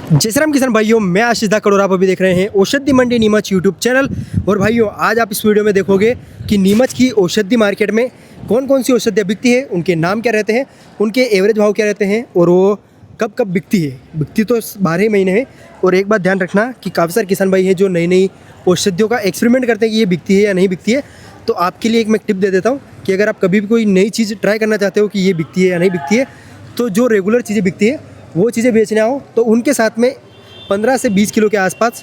जय श्री राम किसान भाइयों, मैं आशीष धाकड़ और आप अभी देख रहे हैं औषधि मंडी नीमच यूट्यूब चैनल। और भाइयों, आज आप इस वीडियो में देखोगे कि नीमच की औषधि मार्केट में कौन कौन सी औषधियाँ बिकती है, उनके नाम क्या रहते हैं, उनके एवरेज भाव क्या रहते हैं और वो कब कब बिकती है। बिकती तो 12 महीने है। और एक बात ध्यान रखना कि काफ़ी सारे किसान भाई हैं जो नई नई औषधियों का एक्सपेरिमेंट करते हैं कि ये बिकती है या नहीं बिकती है। तो आपके लिए एक मैं टिप दे देता हूँ कि अगर आप कभी भी कोई नई चीज़ ट्राई करना चाहते हो कि ये बिकती है या नहीं बिकती है, तो जो रेगुलर चीज़ें बिकती है वो चीज़ें बेचने आओ, तो उनके साथ में 15 से 20 किलो के आसपास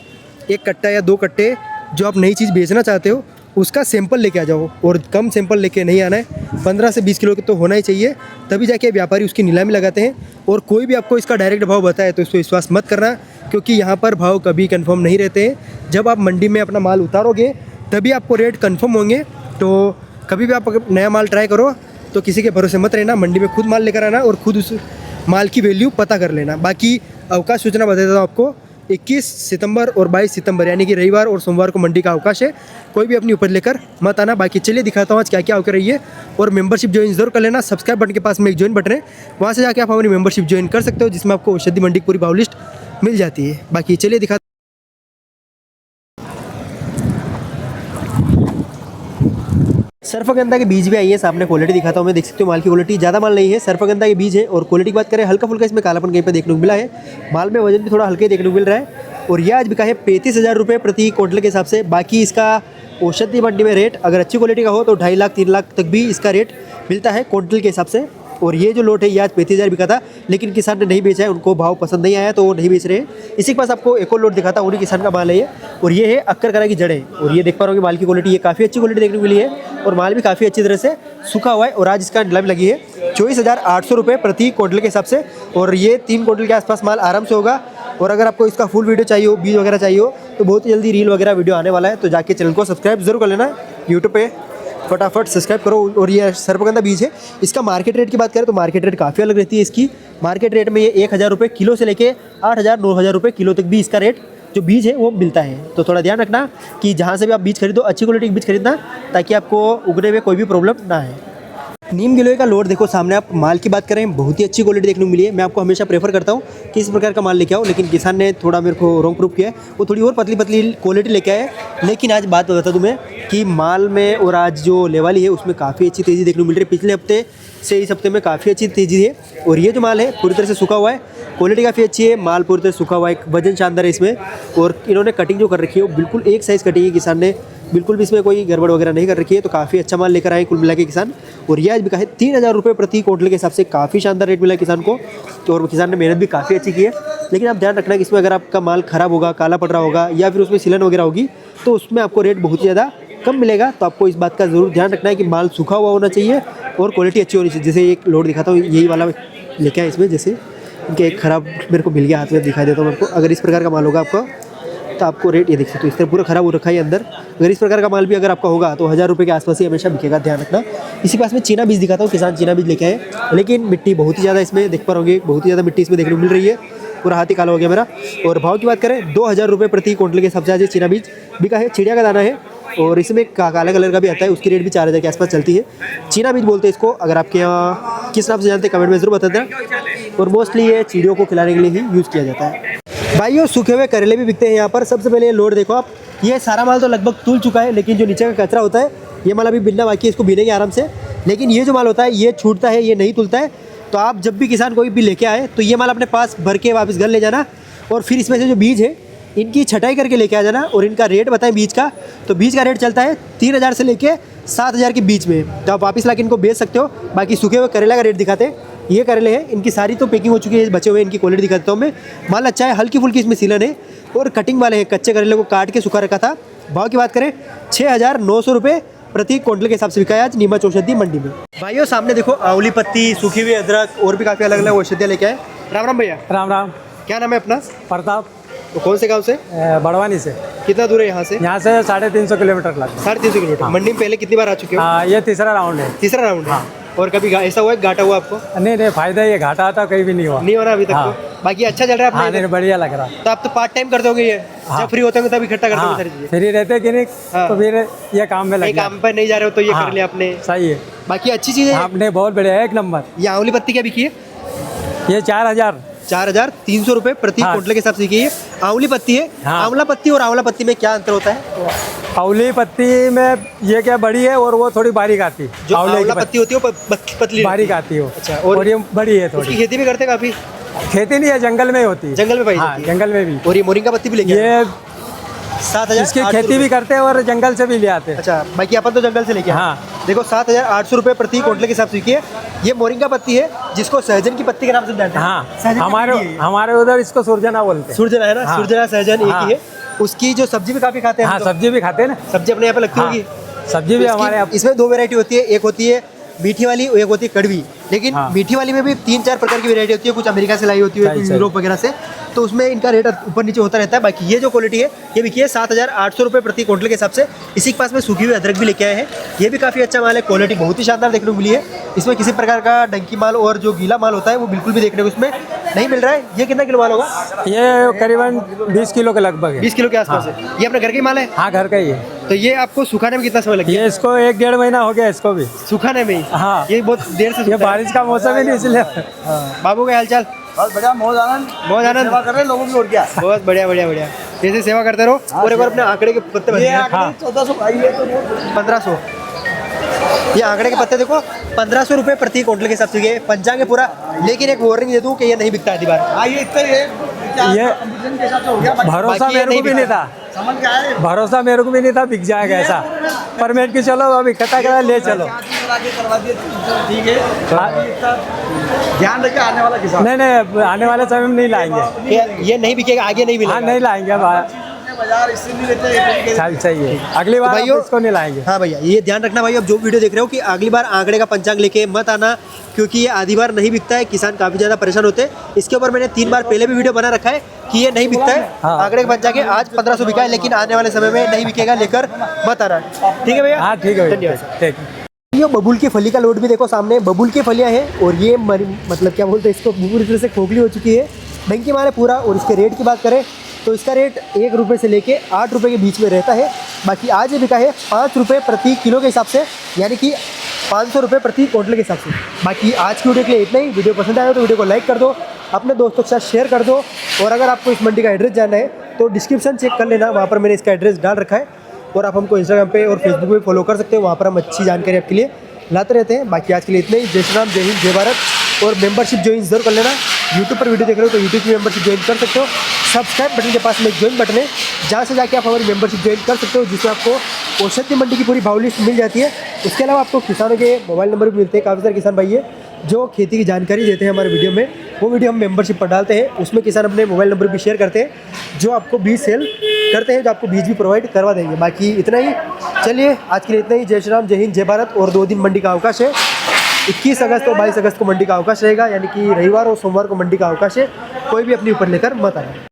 एक कट्टा या 2 कट्टे जो आप नई चीज़ बेचना चाहते हो उसका सैंपल लेके आ जाओ। और कम सैंपल लेके नहीं आना है, 15 से 20 किलो के तो होना ही चाहिए, तभी जाके व्यापारी उसकी नीलामी लगाते हैं। और कोई भी आपको इसका डायरेक्ट भाव बताए तो इस पर विश्वास मत करना, क्योंकि यहाँ पर भाव कभी कंफर्म नहीं रहते हैं। जब आप मंडी में अपना माल उतारोगे तभी आपको रेट कंफर्म होंगे। तो कभी भी आप नया माल ट्राई करो तो किसी के भरोसे मत रहना, मंडी में खुद माल लेकर आना और खुद उस माल की वैल्यू पता कर लेना। बाकी अवकाश सूचना बता देता हूँ आपको, 21 सितंबर और 22 सितंबर यानी कि रविवार और सोमवार को मंडी का अवकाश है। कोई भी अपनी उपज लेकर मत आना। बाकी चलिए दिखाता हूँ आज क्या क्या होकर रही है। और मेंबरशिप ज्वाइन जरूर कर लेना। सब्सक्राइब बटन के पास में एक ज्वाइन बटन है, वहाँ से जाके आप हमारी मेंबरशिप ज्वाइन कर सकते हो, जिसमें आपको औषधि मंडी की पूरी भाव लिस्ट मिल जाती है। बाकी चलिए दिखा सर्फगंधा के बीज भी आई है सामने, क्वालिटी दिखाता हूँ मैं। देख सकते हो माल की क्वालिटी ज़्यादा माल नहीं है, सर्फगंधा के बीज है। और क्वालिटी की बात करें, हल्का फुल्का इसमें कालापन कहीं पे देखने को मिला है। माल में वजन भी थोड़ा हल्के देखने को मिल रहा है। और यह आज बिका है 35,000 रुपये प्रति क्विंटल के हिसाब से। बाकी इसका औषधि मंडी में रेट अगर अच्छी क्वालिटी का हो तो 2.5 लाख 3 लाख तक भी इसका रेट मिलता है क्विंटल के हिसाब से। और ये जो लोट है ये आज 35,000 बिका था, लेकिन किसान ने नहीं बेचा है, उनको भाव पसंद नहीं आया तो वो नहीं बेच रहे हैं। इसी के पास आपको एक और लोट दिखाता हूँ, उन्हीं किसान का माल है ये। और ये है अक्कर की जड़ें। और ये देख पा रहे हो माल की क्वालिटी, ये काफ़ी अच्छी क्वालिटी देखने को मिली है। और माल भी काफ़ी अच्छी तरह से सूखा हुआ है। और आज इसका नीलामी लगी है 24,800 रुपये प्रति क्विंटल के हिसाब से। और ये 3 क्विंटल के आसपास माल आराम से होगा। और अगर आपको इसका फुल वीडियो चाहिए हो, बीज वगैरह चाहिए हो, तो बहुत ही जल्दी रील वगैरह वीडियो आने वाला है। तो जाके चैनल को सब्सक्राइब जरूर कर लेना, यूट्यूब पे फटाफट सब्सक्राइब करो। और ये सर्पगंधा बीज है। इसका मार्केट रेट की बात करें तो मार्केट रेट काफ़ी अलग रहती है इसकी। मार्केट रेट में ये 1,000 रुपये किलो से लेके 8,000 9,000 रुपये किलो तक भी इसका रेट जो बीज है वो मिलता है। तो थोड़ा ध्यान रखना कि जहाँ से भी आप बीज खरीदो अच्छी क्वालिटी के बीज खरीदना, ताकि आपको उगने में कोई भी प्रॉब्लम ना है। नीम गिलोय का लोड देखो सामने। आप माल की बात करें, बहुत ही अच्छी क्वालिटी देखने को मिली है। मैं आपको हमेशा प्रेफर करता हूँ कि इस प्रकार का माल लेके आओ, लेकिन किसान ने थोड़ा मेरे को रॉन्ग प्रूफ किया है। वो थोड़ी और पतली पतली क्वालिटी लेके आए। लेकिन आज बात बताता तुम्हें कि माल में और आज जो लेवाली है उसमें काफ़ी अच्छी तेज़ी देखने को मिल रही है। पिछले हफ्ते से इस हफ्ते में काफ़ी अच्छी तेज़ी है। और ये जो माल है पूरी तरह से सूखा हुआ है, क्वालिटी काफ़ी अच्छी है, माल पूरी तरह सूखा हुआ है, वजन शानदार है इसमें। और इन्होंने कटिंग जो कर रखी है वो बिल्कुल एक साइज़ कटिंग है, किसान ने बिल्कुल भी इसमें कोई गड़बड़ वगैरह नहीं कर रखी है। तो काफ़ी अच्छा माल लेकर आए कुल मिला के किसान। और ये आज बिका है 3,000 रुपये प्रति क्विंटल के हिसाब से। काफ़ी शानदार रेट मिला किसान को। और किसान ने मेहनत भी काफ़ी अच्छी की है। लेकिन आप ध्यान रखना कि इसमें अगर आपका माल ख़राब होगा, काला पड़ रहा होगा, या फिर उसमें सिलन वगैरह होगी, तो उसमें आपको रेट बहुत ही ज़्यादा कम मिलेगा। तो आपको इस बात का ज़रूर ध्यान रखना है कि माल सूखा हुआ होना चाहिए और क्वालिटी अच्छी होनी चाहिए। जैसे एक लोड दिखाता हूँ, यही वाला लेके आए इसमें, जैसे इनके एक ख़राब मेरे को मिल गया हाथ में, दिखाई देता हूँ आपको। अगर इस प्रकार का माल होगा आपका तो आपको रेट ये देख सकते हो, इस तरह पूरा ख़राब हो रखा है अंदर। अगर इस प्रकार का माल भी अगर आपका होगा तो 1,000 रुपये के आसपास ही हमेशा बिकेगा, ध्यान रखना। इसी पास में चीना बीज दिखाता हूँ, किसान चीना बीज लेके आए, लेकिन मिट्टी बहुत ही ज़्यादा इसमें देख पा रहोगे, बहुत ही ज़्यादा मिट्टी इसमें देखने को मिल रही है। पूरा हाथ ही काला हो गया मेरा। और भाव की बात करें 2,000 रुपये प्रति क्विंटल के हिसाब से आज चीना बीज बिका है। चिड़िया का दाना है और इसमें काला कलर का भी आता है, उसकी रेट भी 4,000 के आसपास चलती है। चीना बीज बोलते हैं इसको। अगर आपके यहाँ किस नाम से जानते हैं कमेंट में ज़रूर बता देना। और मोस्टली ये चिड़ियों को खिलाने के लिए ही यूज़ किया जाता है। भाइयों, सूखे हुए करेले भी बिकते हैं यहाँ पर। सबसे पहले ये लोड देखो आप, ये सारा माल तो लगभग तुल चुका है, लेकिन जो नीचे का कचरा होता है ये माल अभी बिनना बाकी है, इसको बीनेंगे आराम से। लेकिन ये जो माल होता है ये छूटता है, ये नहीं तुलता है। तो आप जब भी किसान कोई भी लेके आए तो ये माल अपने पास भर के वापस घर ले जाना। और फिर इसमें से जो बीज है इनकी छटाई करके लेके आ जाना। और इनका रेट बताएं बीज का, तो बीज का रेट चलता है 3,000 से लेके 7,000 के बीच में। तो आप वापस ला के इनको बेच सकते हो। बाकी सूखे हुए करेला का रेट दिखाते हैं। ये करेले हैं, इनकी सारी तो पैकिंग हो चुकी है, बचे हुए इनकी क्वालिटी दिखा देता हूँ मैं। माल अच्छा है, हल्की फुल्की इसमें सीलन है। और कटिंग वाले हैं, कच्चे करेले को काट के सुखा रखा था। भाव की बात करें 6,900 रुपये प्रति क्विंटल के हिसाब से बिका है आज नीमच औषधि मंडी में। भाइयों सामने देखो, आंवली पत्ती, सूखी हुई अदरक और भी काफ़ी अलग अलग औषधियाँ लेके आए। राम राम भैया। राम राम। क्या नाम है अपना? प्रताप। तो कौन से गांव से? बड़वानी से। कितना दूर है यहाँ से? यहाँ से 350 किलोमीटर लगता है। 350 किलोमीटर। मंडी में पहले कितनी बार आ चुके हो? ये तीसरा राउंड है। तीसरा राउंड है। और कभी ऐसा हुआ है घाटा हुआ आपको? नहीं, फायदा ये घाटा आता कहीं भी नहीं हुआ। नहीं हो रहा अभी तक तो? बाकी अच्छा चल रहा है आपने? बढ़िया लग रहा। तो आप तो पार्ट टाइम करते होगे ये? जब फ्री होते होंगे तब इकट्ठा करते होंगे सारी चीजें? फ्री रहते कि नहीं तो फिर ये काम में लगे। काम पर नहीं जा रहे हो तो ये कर लिया आपने? सही है। बाकी अच्छी चीज है आपने, बहुत बढ़िया है, एक नंबर। ये आंवली पत्ती क्या बिकी है? ये 4,000 4,300 रुपये प्रति हाँ। क्विंटल के हिसाब से। ये आंवली पत्ती है, हाँ। आंवला पत्ती और आंवला पत्ती में क्या अंतर होता है? आंवली पत्ती में ये क्या बड़ी है और वो थोड़ी बारीक आती है। जो आंवले की आंवला पत्ती होती है वो पतली बारीक रहती आती है वो। अच्छा, और ये बड़ी है है। उसकी थोड़ी। खेती भी करते हैं काफी, खेती नहीं है, जंगल में ही होती है। जंगल में पाई हाँ, जाती है। जंगल में भी। और ये मोरिंगा पत्ती भी लेके आए। ये 7,800 इसकी खेती भी करते हैं और जंगल से भी ले आते हैं। अच्छा, बाकी अपन तो जंगल से लेके आए। हाँ। देखो 7,800 रुपये प्रति क्विंटल के हिसाब से बिकी है। ये मोरिंगा पत्ती है जिसको सहजन की पत्ती के नाम से जानते हैं। हाँ, सहजन की हमारे पत्ती है ये। हमारे उधर इसको सुरजना बोलते हैं। सुरजना है ना, हाँ। सुरजना सहजन एक हाँ। ही है। उसकी जो सब्जी भी काफी खाते हैं हाँ, हम लोग। सब्जी भी खाते हैं ना। सब्जी अपने यहाँ पे लगती हाँ, होगी। सब्जी भी इसकी- हमारे यहाँ। इसमें 2 वैरायटी होती है, एक होती है मीठी वाली और एक होती है कड़वी। लेकिन हाँ। मीठी वाली में भी 3-4 प्रकार की वैरायटी होती है, कुछ अमेरिका से लाई होती है, सही, कुछ सही। यूरोप वगैरह से, तो उसमें इनका रेट ऊपर नीचे होता रहता है। बाकी ये जो क्वालिटी है ये बिकी है 7,800 रुपये प्रति क्विंटल के हिसाब से। इसी के पास में सूखी हुई अदरक भी लेके आए हैं, ये भी काफ़ी अच्छा माल है, क्वालिटी बहुत ही शानदार देखने को मिली है। इसमें किसी प्रकार का डंकी माल और जो गीला माल होता है वो बिल्कुल भी देखने को इसमें नहीं मिल रहा है। ये कितना किलो माल होगा? ये करीबन 20 किलो के लगभग है। 20 किलो के आसपास है। ये अपने घर का ही माल है, हाँ, घर का ही है। तो ये आपको सुखाने में कितना समय लग गया? ये इसको 1-1.5 महीना हो गया इसको भी। सुखाने में ही? हाँ। ये बहुत देर से ये सूखता है। बारिश का मौसम है नहीं, इसलिए। हाँ। बाबू का हालचाल? बहुत बढ़िया, मौज आनंद। बहुत आनंद सेवा कर रहे हैं लोगों की, और क्या। बहुत बढ़िया बढ़िया बढ़िया। ऐसे सेवा करते रहो। और एक बार अपने आंकड़े के पत्ते ये बताइए। आंकड़े 1400 भाई है तो 1500। ये आंकड़े के पत्ते देखो 1500 रुपये प्रति क्विंटल के हिसाब से ये पंचांग है पूरा। लेकिन एक वार्निंग दे दूं कि ये नहीं बिकता है दीवार। हाँ, ये इतना ही है। ये कंपटीशन के हिसाब से हो गया। भरोसा बाकी ये मेरे नहीं को भी नहीं था। समझ के आए। भरोसा मेरे को भी नहीं था बिक जाएगा ऐसा। परमिट की चलो अब इकट्ठा करा ले चलो। करवा दिए, ठीक है। हाँ। ध्यान रखिए आने वाला किसान। नहीं नहीं, आने वाले समय में नहीं लाएंगे। ये नहीं बिकेगा, आगे नहीं हाँ, मिलेगा। नहीं लाएंगे भाई। बाजार इससे नहीं लेते। चल सही है, अगली बार भाइयों- इसको नहीं लाएंगे। हाँ भैया, ये ध्यान रखना भाई, अब जो वीडियो देख रहे हो कि अगली बार आंकड़े का पंचांग लेके मत आना, क्योंकि ये आधी बार नहीं बिकता है। किसान काफ़ी ज़्यादा परेशान होते हैं। इसके ऊपर मैंने 3 बार पहले भी वीडियो बना रखा है कि ये नहीं बिकता है। हाँ। आंकड़े का पंचांग है, आज 1500 बिका है, लेकिन आने वाले समय में नहीं बिकेगा, लेकर मत आना। ठीक है भैया? हाँ ठीक है, धन्यवाद। ठीक। ये बबूल की फली का लोड भी देखो सामने, बबूल की फलियां हैं और ये मतलब क्या बोलते हैं इसको, पूरी तरह से खोखली हो चुकी है, डंकी मार है पूरा। और इसके रेट की बात करें तो इसका रेट 1 रुपये से लेके 8 रुपये के बीच में रहता है। बाकी आज ये बिका है 5 रुपये प्रति किलो के हिसाब से, यानी कि 500 रुपये प्रति क्विंटल के हिसाब से। बाकी आज की वीडियो के लिए इतना ही। वीडियो पसंद आया तो वीडियो को लाइक कर दो, अपने दोस्तों के साथ शेयर कर दो। और अगर आपको इस मंडी का एड्रेस जानना है तो डिस्क्रिप्शन चेक कर लेना, वहाँ पर मैंने इसका एड्रेस डाल रखा है। और आप हमको इंस्टाग्राम पे और फेसबुक पे फॉलो कर सकते हो, वहाँ पर हम अच्छी जानकारी आपके लिए लाते रहते हैं। बाकी आज के लिए इतना ही। जय श्री राम, जय हिंद, जय भारत। और मेंबरशिप ज्वाइन जरूर कर लेना। यूट्यूब पर वीडियो देख रहे हो तो यूट्यूब की मेंबरशिप ज्वाइन कर सकते हो। सब्सक्राइब बटन के पास में एक ज्वाइन बटन है, जहाँ से जाके आप हमारी मेंबरशिप ज्वाइन कर सकते हो, जिसमें आपको औषधि मंडी की पूरी भाव लिस्ट मिल जाती है। उसके अलावा आपको किसानों के मोबाइल नंबर भी मिलते हैं। काफ़ी सारे किसान भाई है जो खेती की जानकारी देते हैं हमारे वीडियो में, वो वीडियो हम मेंबरशिप पर डालते हैं। उसमें किसान अपने मोबाइल नंबर भी शेयर करते हैं, जो आपको बीज सेल करते हैं, जो आपको बीज भी प्रोवाइड करवा देंगे। बाकी इतना ही। चलिए आज के लिए इतना ही। जय श्री राम, जय हिंद, जय भारत। और 2 दिन मंडी का अवकाश है, 21 अगस्त और 22 अगस्त को मंडी का अवकाश रहेगा, यानी कि रविवार और सोमवार को मंडी का अवकाश है। कोई भी अपनी ऊपर लेकर मत आए।